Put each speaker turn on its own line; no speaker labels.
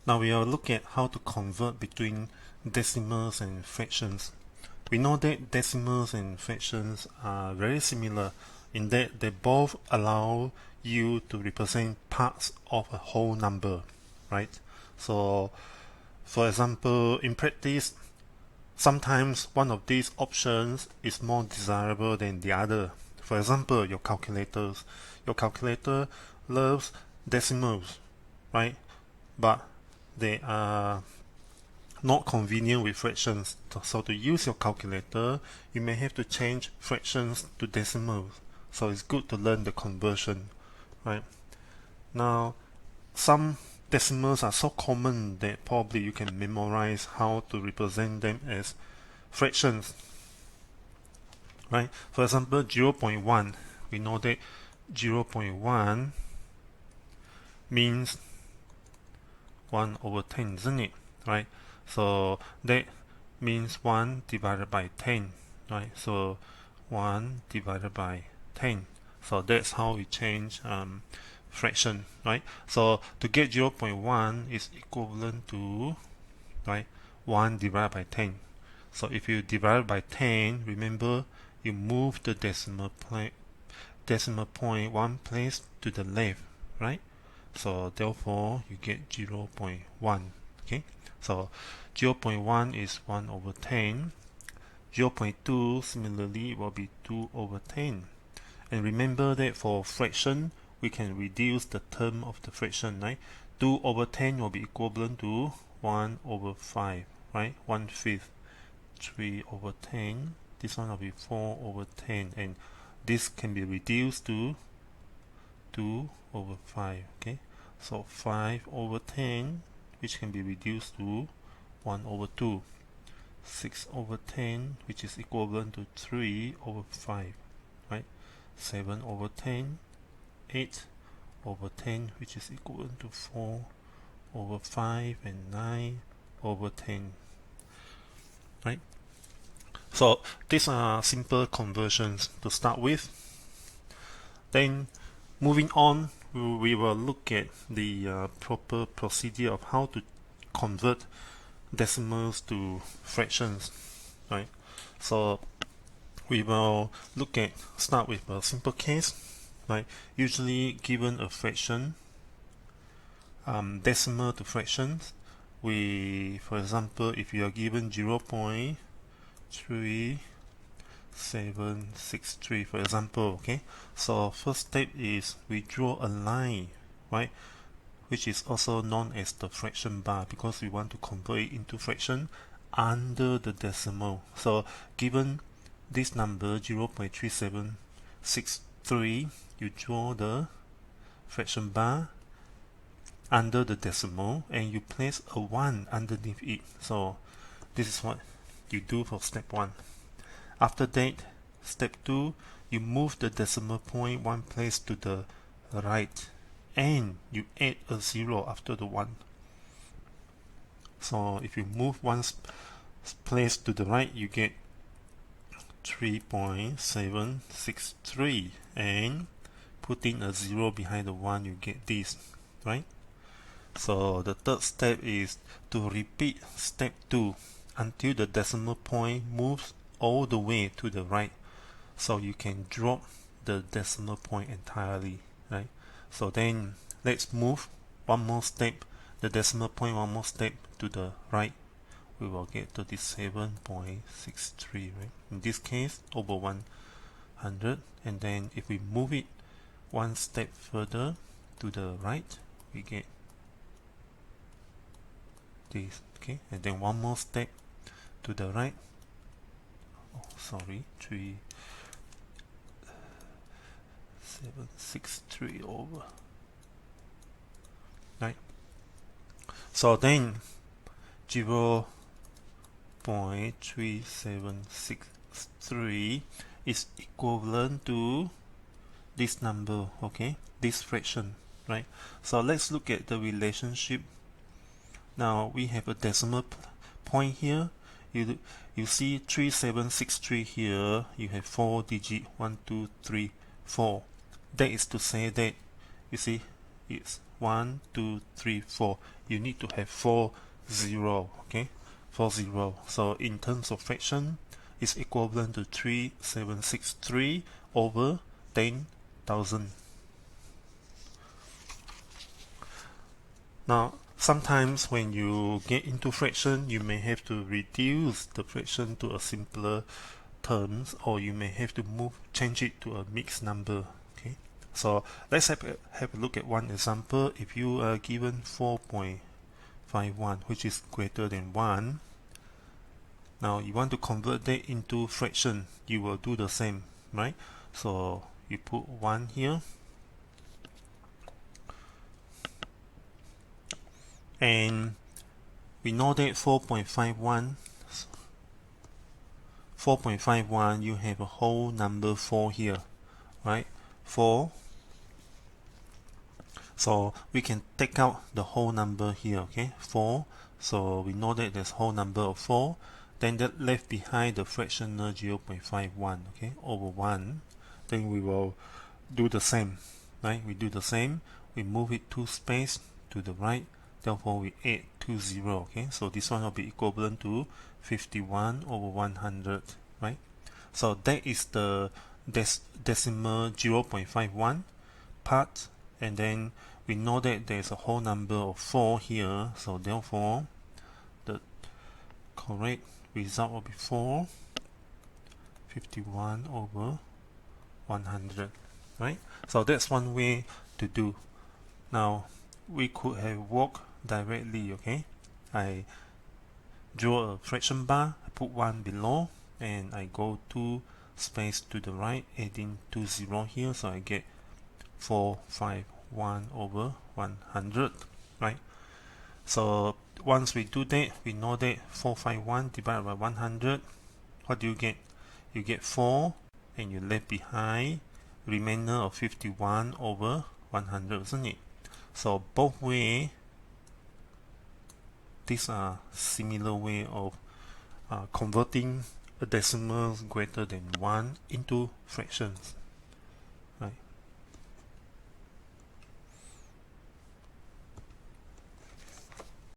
Now we will look at how to convert between decimals and fractions. We know that decimals and fractions are very similar in that they both allow you to represent parts of a whole number, right? So, for example, in practice, sometimes one of these options is more desirable than the other. For example, your calculators. Your calculator loves decimals, right? But they are not convenient with fractions. So to use your calculator, you may have to change fractions to decimals. So it's good to learn the conversion, right? Now, some decimals are so common that probably you can memorize how to represent them as fractions, right? For example, 0.1. We know that 0.1 means 1 over 10, isn't it? Right? So that means 1 divided by 10, right? So 1 divided by 10. So that's how we change fraction, right? So to get 0.1 is equivalent to, right, 1 divided by 10. So if you divide by 10, remember you move the decimal point one place to the left, right? So therefore you get 0.1. Okay, so 0.1 is 1 over 10. 0.2 similarly will be 2 over 10. And remember that for fraction we can reduce the term of the fraction, right? 2 over 10 will be equivalent to 1 over 5, right? 1/5. 3 over 10. This one will be 4 over 10, and this can be reduced to 2 over 5. Okay, so 5 over 10, which can be reduced to 1 over 2. 6 over 10, which is equivalent to 3 over 5, right? 7 over 10, 8 over 10, which is equivalent to 4 over 5, and 9 over 10, right? So these are simple conversions to start with. Then moving on, we will look at the proper procedure of how to convert decimals to fractions, right? So we will start with a simple case, right? Usually given a fraction, decimal to fractions, for example, if you are given 0.3763, for example, okay? So first step is we draw a line, right? Which is also known as the fraction bar, because we want to convert it into fraction under the decimal. So given this number 0.3763, you draw the fraction bar under the decimal and you place a 1 underneath it. So this is what you do for step 1. After that, step 2, you move the decimal point one place to the right and you add a 0 after the 1. So if you move one place to the right, you get 3.763, and put in a 0 behind the 1, you get this, right? So the third step is to repeat step 2 until the decimal point moves all the way to the right, so you can drop the decimal point entirely, right? So then let's move one more step, the decimal point one more step to the right. We will get 37.63, right? In this case, over 100. And then if we move it one step further to the right, we get this, okay? And then one more step to the right. Oh, sorry, 3763 over, right? So then 0.3763 is equivalent to this number, okay? This fraction, right? So let's look at the relationship. Now we have a decimal point here. You see 3763 here, you have 4 digits, 1, 2, 3, 4. That is to say that, you see, it's 1, 2, 3, 4. You need to have 4 0, okay? 4 0. So in terms of fraction, it's equivalent to 3763 over 10,000. Now, sometimes when you get into fraction, you may have to reduce the fraction to a simpler terms, or you may have to change it to a mixed number. Okay, so let's have a look at one example. If you are given 4.51, which is greater than 1, now you want to convert that into fraction, you will do the same, right? So you put 1 here, and we know that 4.51, you have a whole number 4 here, right? 4. So we can take out the whole number here, okay? 4. So we know that there's whole number of 4. Then that left behind the fractional 0.51, okay, over 1. Then we will do the same, right? We do the same. We move it 2 space to the right. Therefore, we add 2 0, okay? So this one will be equivalent to 51 over 100, right? So that is the decimal 0.51 part, and then we know that there's a whole number of 4 here, so therefore the correct result will be 51 over 100, right? So that's one way to do. Now we could have worked directly, okay? I draw a fraction bar, I put 1 below, and I go 2 space to the right, adding 2 0 here, so I get 451 over 100, right? So once we do that, we know that 451 divided by 100, what do you get? You get 4, and you left behind remainder of 51 over 100, isn't it? So both way, these are similar way of converting a decimal greater than 1 into fractions.